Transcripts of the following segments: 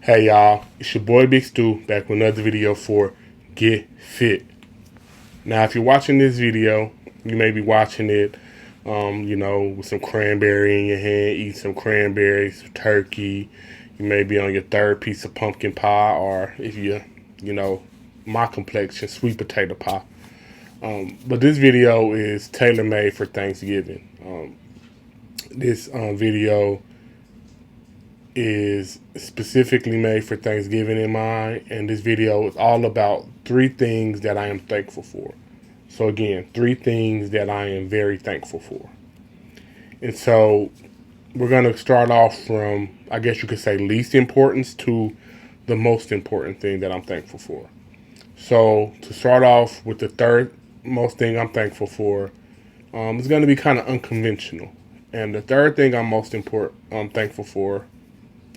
Hey y'all, it's your boy Big Stu back with another video for Get Fit. Now, if you're watching this video, you may be watching it, with some cranberry in your hand, eating some cranberries, turkey. You may be on your third piece of pumpkin pie, or if my complexion, sweet potato pie. But this video is tailor-made for Thanksgiving. This video is specifically made for Thanksgiving in mind, and this video is all about 3 things that I am thankful for. So again, 3 things that I am very thankful for. And so we're going to start off from, I guess you could say, least importance to the most important thing that I'm thankful for. So to start off with the third most thing I'm thankful for, is going to be kind of unconventional. And the third thing I'm thankful for,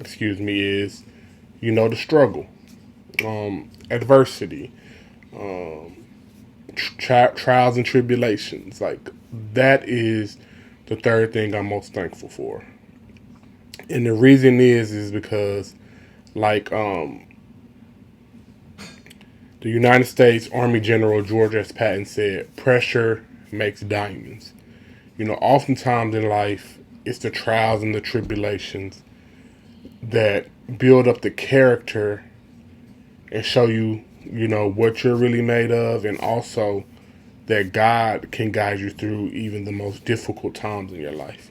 is, the struggle, adversity, trials and tribulations. Like, that is the third thing I'm most thankful for. And the reason is because, like, the United States Army General George S. Patton said, pressure makes diamonds. Oftentimes in life, it's the trials and the tribulations that build up the character and show you, what you're really made of, and also that God can guide you through even the most difficult times in your life.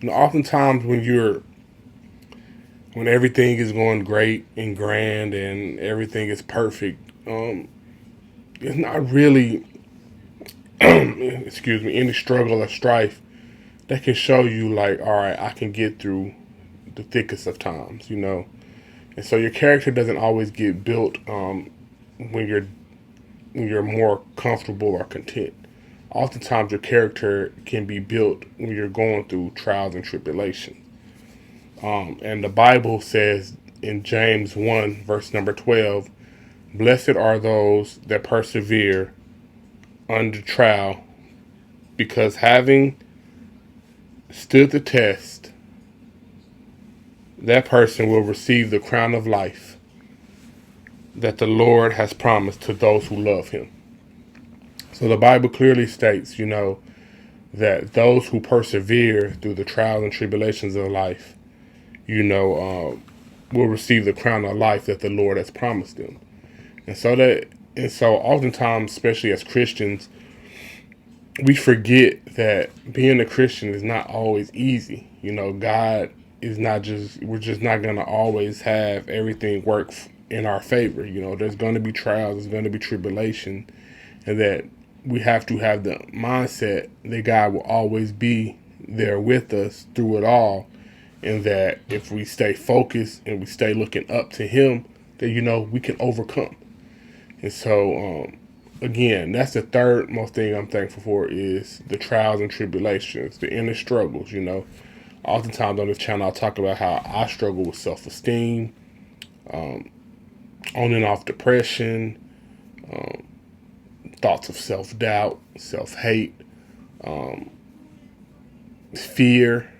Oftentimes when everything is going great and grand and everything is perfect, it's not really, any struggle or strife that can show you, like, all right, I can get through the thickest of times, And so your character doesn't always get built when you're more comfortable or content. Oftentimes your character can be built when you're going through trials and tribulations. And the Bible says in James 1, verse number 12, blessed are those that persevere under trial, because having stood the test, that person will receive the crown of life that the Lord has promised to those who love him. So the Bible clearly states, that those who persevere through the trials and tribulations of life, will receive the crown of life that the Lord has promised them. And so oftentimes, especially as Christians, we forget that being a Christian is not always easy. God is not we're just not going to always have everything work in our favor. There's going to be trials, there's going to be tribulation, and that we have to have the mindset that God will always be there with us through it all. And that if we stay focused and we stay looking up to him, that, we can overcome. And so, again, that's the third most thing I'm thankful for, is the trials and tribulations, the inner struggles. Oftentimes on this channel, I'll talk about how I struggle with self-esteem, on and off depression, thoughts of self-doubt, self-hate, fear,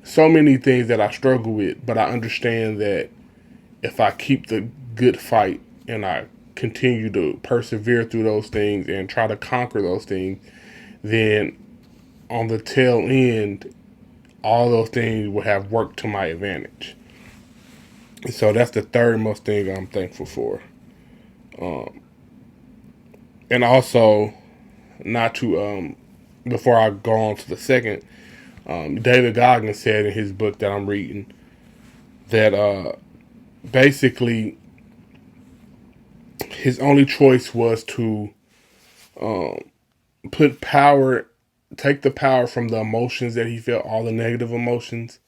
so many things that I struggle with. But I understand that if I keep the good fight and I continue to persevere through those things and try to conquer those things, then on the tail end, all those things will have worked to my advantage. And so that's the third most thing I'm thankful for. And also, not to, before I go on to the second, David Goggins said in his book that I'm reading that basically his only choice was to take the power from the emotions that he felt, all the negative emotions,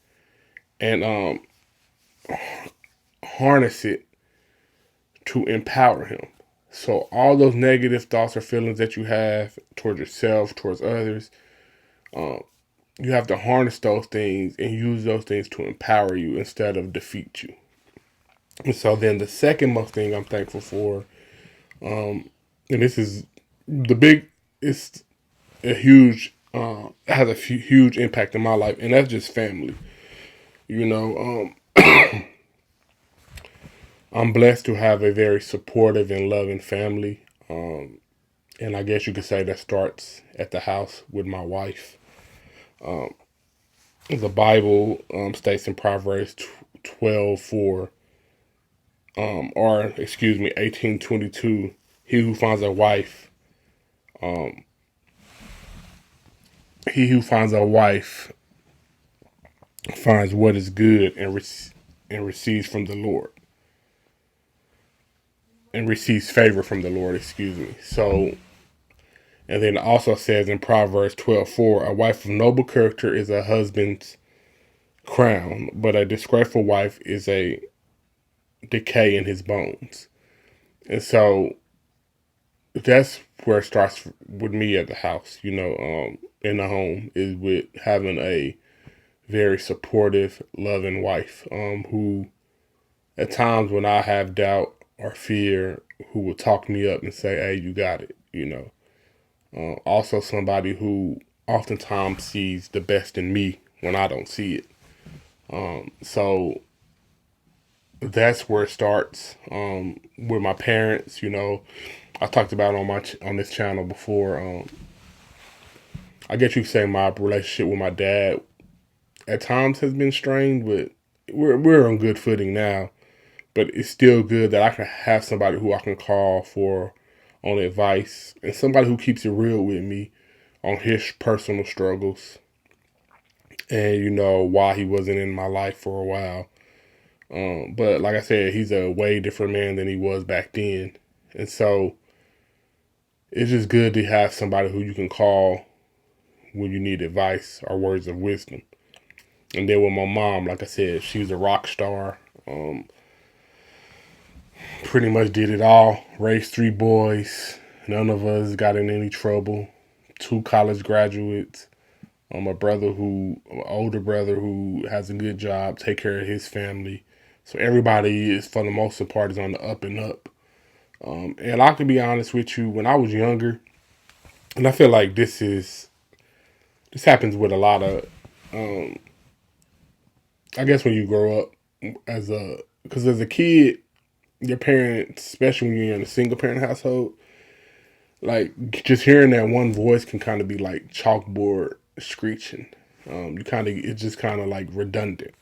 and harness it to empower him. So all those negative thoughts or feelings that you have towards yourself, towards others, you have to harness those things and use those things to empower you instead of defeat you. And so then the second most thing I'm thankful for, and this is it's a huge, has a huge impact in my life, and that's just family. I'm blessed to have a very supportive and loving family. And I guess you could say that starts at the house with my wife. Um, the Bible states in Proverbs 12:4, or excuse me, 18:22, he who finds a wife, um, he who finds a wife finds what is good and receives from the Lord and receives favor from the Lord. Excuse me. So, and then it also says in Proverbs 12:4, a wife of noble character is a husband's crown, but a disgraceful wife is a decay in his bones. And so that's where it starts with me at the house, in the home, is with having a very supportive, loving wife, who at times when I have doubt or fear, who will talk me up and say, hey, you got it. Also somebody who oftentimes sees the best in me when I don't see it. So that's where it starts, with my parents. I talked about on this channel before. I guess you could say my relationship with my dad at times has been strained, but we're on good footing now. But it's still good that I can have somebody who I can call for on advice, and somebody who keeps it real with me on his personal struggles, and why he wasn't in my life for a while. But like I said, he's a way different man than he was back then, and so it's just good to have somebody who you can call when you need advice or words of wisdom. And then with my mom, like I said, she's a rock star. Pretty much did it all. Raised 3 boys. None of us got in any trouble. 2 college graduates. My older brother who has a good job, take care of his family. So everybody is, for the most part, is on the up and up. And I can be honest with you, when I was younger, and I feel like this happens with a lot of, I guess when you grow up because as a kid, your parents, especially when you're in a single parent household, like just hearing that one voice can kind of be like chalkboard screeching. It's just kind of like redundant.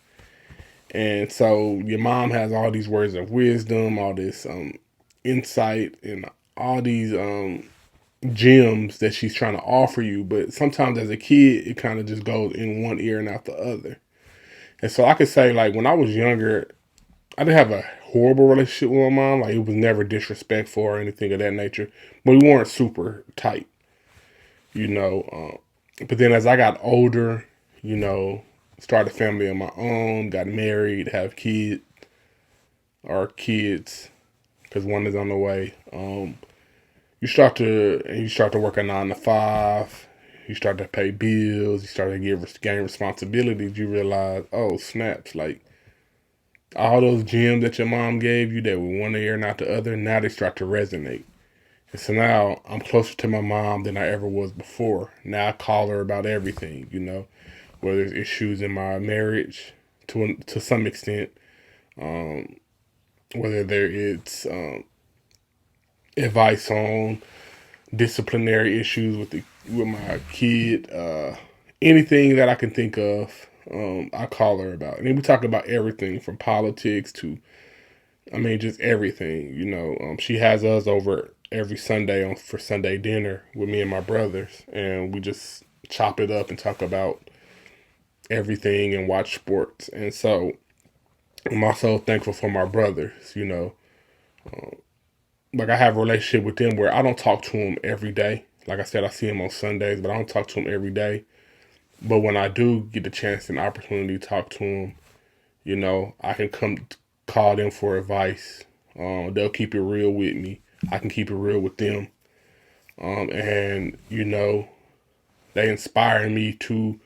And so your mom has all these words of wisdom, all this insight, and all these gems that she's trying to offer you. But sometimes as a kid, it kind of just goes in one ear and out the other. And so I could say, like, when I was younger, I didn't have a horrible relationship with my mom. Like, it was never disrespectful or anything of that nature. But we weren't super tight, you know. But then as I got older, you know, started a family of my own, got married, have kids, because one is on the way. You start to work a 9 to 5. You start to pay bills. You start to gain responsibilities. You realize, oh snaps! Like all those gems that your mom gave you that were one ear and out the other, now they start to resonate. And so now I'm closer to my mom than I ever was before. Now I call her about everything, whether it's issues in my marriage to some extent, whether there it's advice on disciplinary issues with my kid, anything that I can think of, I call her about. And then we talk about everything from politics to, I mean, just everything. She has us over every Sunday for Sunday dinner with me and my brothers, and we just chop it up and talk about everything and watch sports. And so I'm also thankful for my brothers. Like I have a relationship with them where I don't talk to them every day. Like I said, I see them on Sundays, but I don't talk to them every day. But when I do get the chance and opportunity to talk to them, I can call them for advice. They'll keep it real with me. I can keep it real with them. And they inspire me to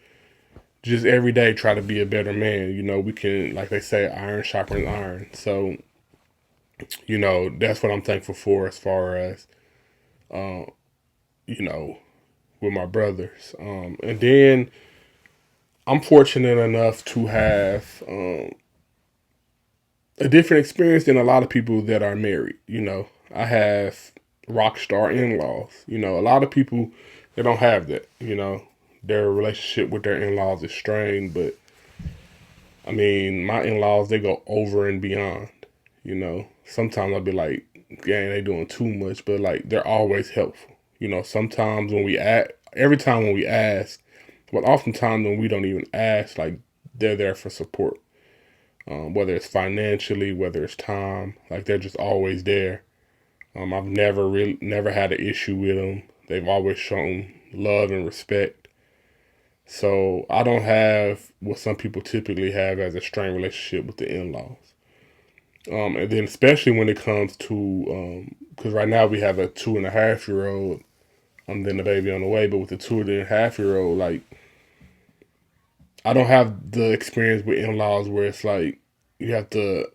just every day try to be a better man. We can, like they say, iron sharpens iron. So, that's what I'm thankful for as far as, uh, you know, with my brothers. And then I'm fortunate enough to have a different experience than a lot of people that are married. I have rock star in-laws. A lot of people, they don't have that. Their relationship with their in-laws is strained, but I mean, my in-laws, they go over and beyond. Sometimes I'll be like, "Gang, they doing too much," but like they're always helpful. Sometimes when we ask, every time when we ask, but oftentimes when we don't even ask, like they're there for support. Whether it's financially, whether it's time, like they're just always there. I've never had an issue with them. They've always shown love and respect. So I don't have what some people typically have as a strained relationship with the in-laws. And then especially when it comes to, because right now we have a 2.5 year old, then the baby on the way, but with the 2.5 year old, like I don't have the experience with in-laws where it's like you have to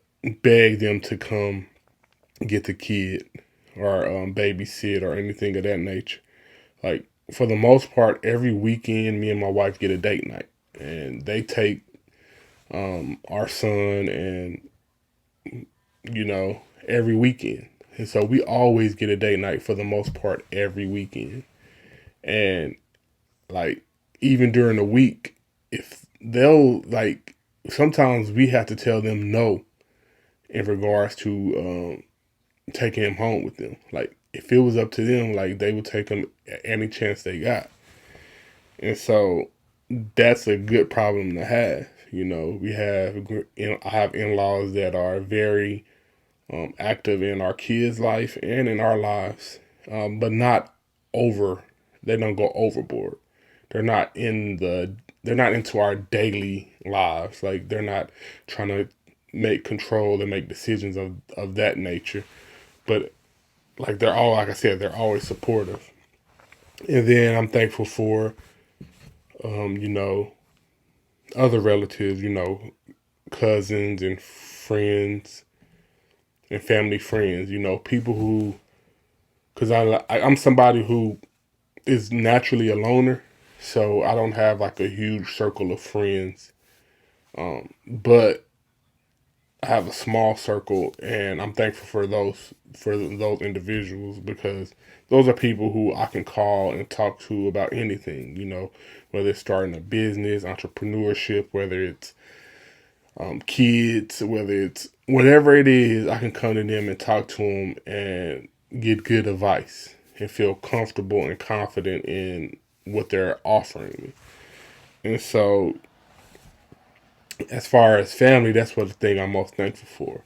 beg them to come get the kid or babysit or anything of that nature. Like for the most part, every weekend, me and my wife get a date night, and they take our son, and every weekend, and so we always get a date night for the most part every weekend, and like even during the week, if they'll like sometimes we have to tell them no in regards to taking him home with them. Like if it was up to them, like they would take him any chance they got. And so that's a good problem to have. I have in-laws that are very active in our kids' life and in our lives, but not over. They don't go overboard. They're not in the. They're not into our daily lives. Like they're not trying to make control and make decisions of that nature. But like like I said, they're always supportive. And then I'm thankful for, um, you know, other relatives, cousins and friends and family friends, people who, because I'm somebody who is naturally a loner, so I don't have like a huge circle of friends, but I have a small circle, and I'm thankful for those individuals because those are people who I can call and talk to about anything, whether it's starting a business, entrepreneurship, whether it's kids, whether it's whatever it is, I can come to them and talk to them and get good advice and feel comfortable and confident in what they're offering me. And so, as far as family, that's what the thing I'm most thankful for.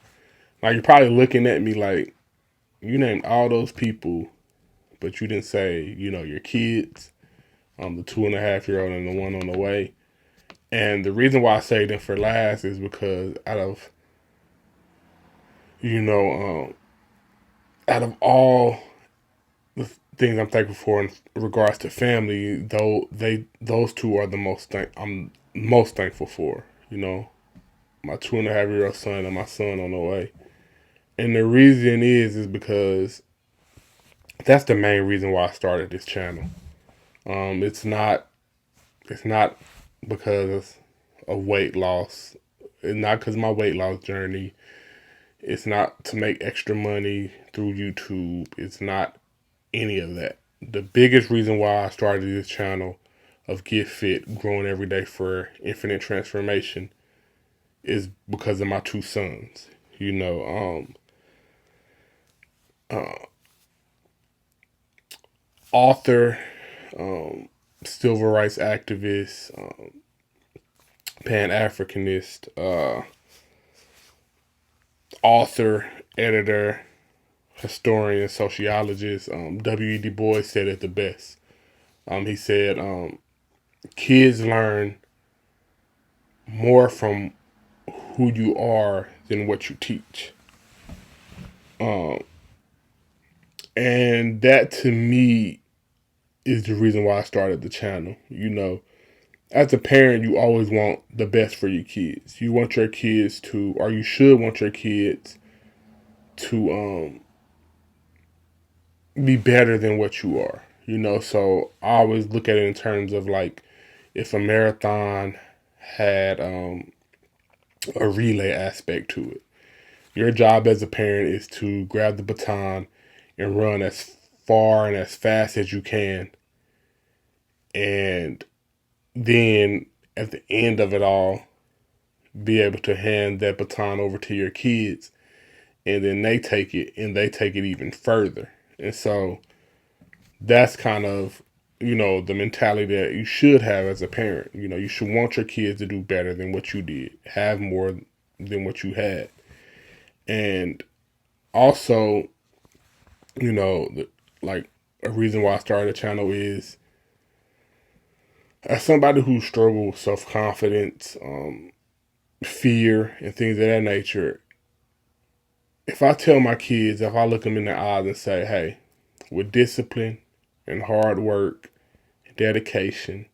Now, you're probably looking at me like, you named all those people, but you didn't say, your kids, the 2.5 year old and the one on the way. And the reason why I say them for last is because you know, um, out of all the things I'm thankful for in regards to family, though those two are the I'm most thankful for. My 2.5 year old son and my son on the way. And the reason is because that's the main reason why I started this channel. It's not because of weight loss. It's not because of my weight loss journey. It's not to make extra money through YouTube. It's not any of that. The biggest reason why I started this channel of Get Fit, growing every day for infinite transformation, is because of my two sons. Uh, Author, civil rights activist, Pan Africanist, author, editor, historian, sociologist. W.E. Du Bois said it the best. He said, kids learn more from who you are than what you teach. Um, and that to me is the reason why I started the channel. As a parent, you always want the best for your kids. You want your kids to, or you should want your kids to be better than what you are. So I always look at it in terms of like if a marathon had a relay aspect to it. Your job as a parent is to grab the baton and run as far and as fast as you can. And then at the end of it all, be able to hand that baton over to your kids. And then they take it and they take it even further. And so that's kind of, the mentality that you should have as a parent. You should want your kids to do better than what you did, have more than what you had. And also, like a reason why I started a channel is as somebody who struggles with self confidence, fear, and things of that nature. If I tell my kids, if I look them in the eyes and say, hey, with discipline and hard work, dedication,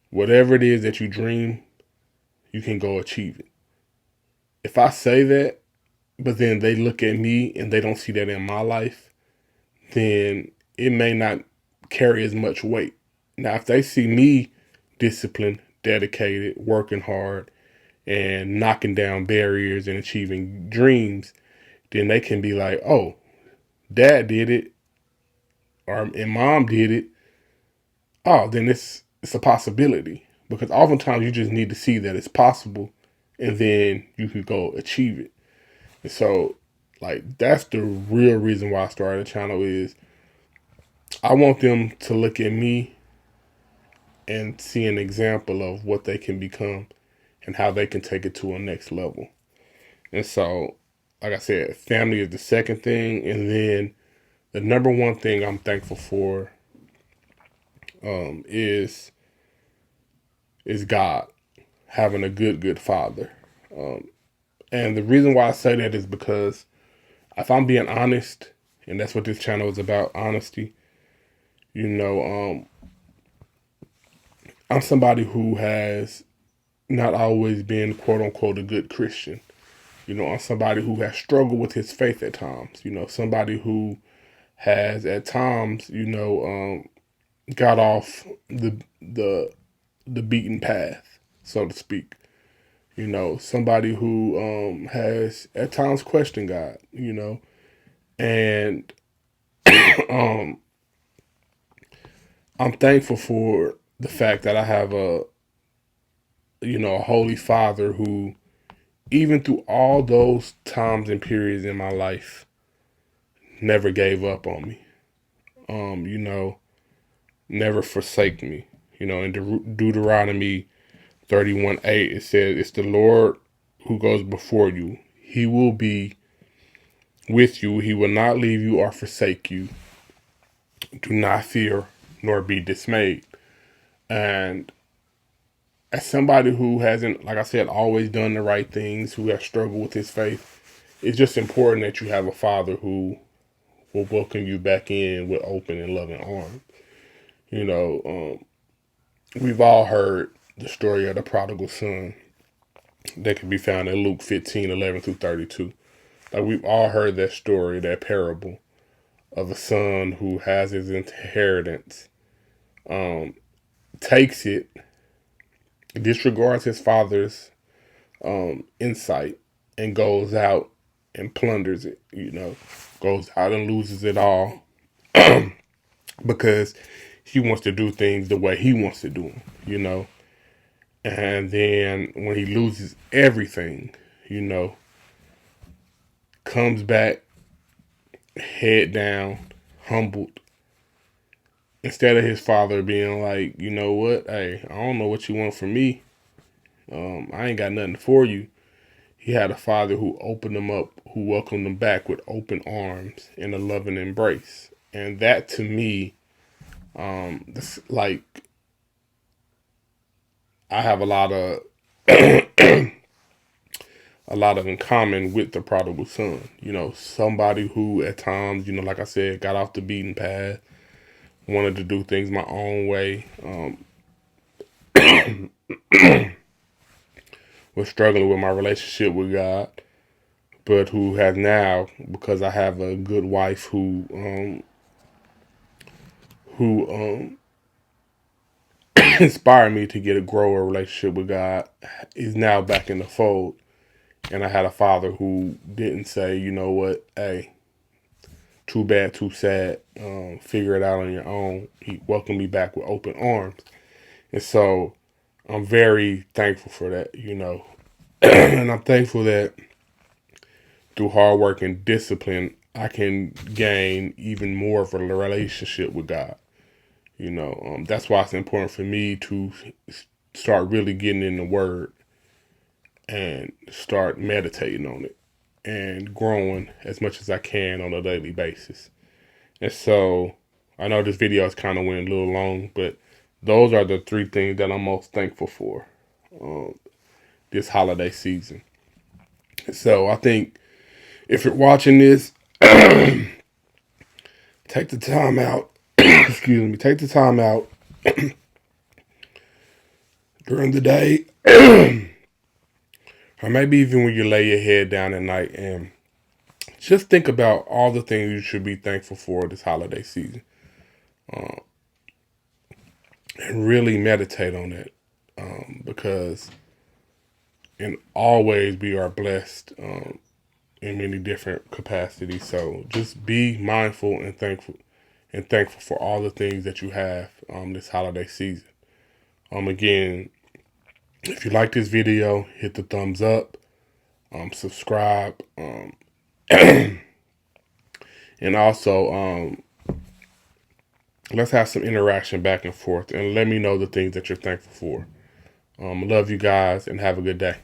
whatever it is that you dream, you can go achieve it. If I say that, but then they look at me and they don't see that in my life, then it may not carry as much weight. Now, if they see me disciplined, dedicated, working hard, and knocking down barriers and achieving dreams, then they can be like, oh, dad did it, and mom did it. Oh, then it's a possibility. Because oftentimes you just need to see that it's possible and then you could go achieve it. And so, like, that's the real reason why I started a channel is I want them to look at me and see an example of what they can become and how they can take it to a next level. And so, like I said, family is the second thing. And then the number one thing I'm thankful for is God, having a good father. And the reason why I say that is because if I'm being honest, and that's what this channel is about, honesty, I'm somebody who has not always been quote unquote a good Christian. I'm somebody who has struggled with his faith at times. Somebody who has at times, got off the beaten path, so to speak. Somebody who has at times questioned God. And um, I'm thankful for the fact that I have a holy father who, even through all those times and periods in my life, never gave up on me. Never forsake me. In Deuteronomy 31:8, it says, it's the Lord who goes before you. He will be with you. He will not leave you or forsake you. Do not fear nor be dismayed. And as somebody who hasn't, like I said, always done the right things, who has struggled with his faith, it's just important that you have a father who will welcome you back in with open and loving arms. We've all heard the story of the prodigal son that can be found in Luke 15:11-32. Like, we've all heard that story, that parable of a son who has his inheritance, takes it, disregards his father's insight, and goes out and plunders it, goes out and loses it all because he wants to do things the way he wants to do them. And then when he loses everything, comes back head down, humbled. Instead of his father being like, you know what, hey, I don't know what you want from me. I ain't got nothing for you. He had a father who opened him up, who welcomed him back with open arms and a loving embrace. And that to me, this, like, I have a lot of in common with the prodigal son. Somebody who at times, like I said, got off the beaten path, wanted to do things my own way, was struggling with my relationship with God, but who has now, because I have a good wife who inspired me to grow a relationship with God, is now back in the fold And I had a father who didn't say, you know what, hey, too bad, too sad. Figure it out on your own. He welcomed me back with open arms. And so I'm very thankful for that, you know. And I'm thankful that through hard work and discipline, I can gain even more of a relationship with God. You know, that's why it's important for me to start really getting in the Word and start meditating on it and growing as much as I can on a daily basis. And so I know this video is kind of went a little long, but those are the three things that I'm most thankful for this holiday season. So I think if you're watching this, take the time out. Excuse me. Take the time out during the day, or maybe even when you lay your head down at night, and just think about all the things you should be thankful for this holiday season, and really meditate on it, because in all ways we are blessed in many different capacities. So just be mindful and thankful for all the things that you have this holiday season. Again, if you like this video, hit the thumbs up, subscribe, and also let's have some interaction back and forth, and let me know the things that you're thankful for. Love you guys, and have a good day.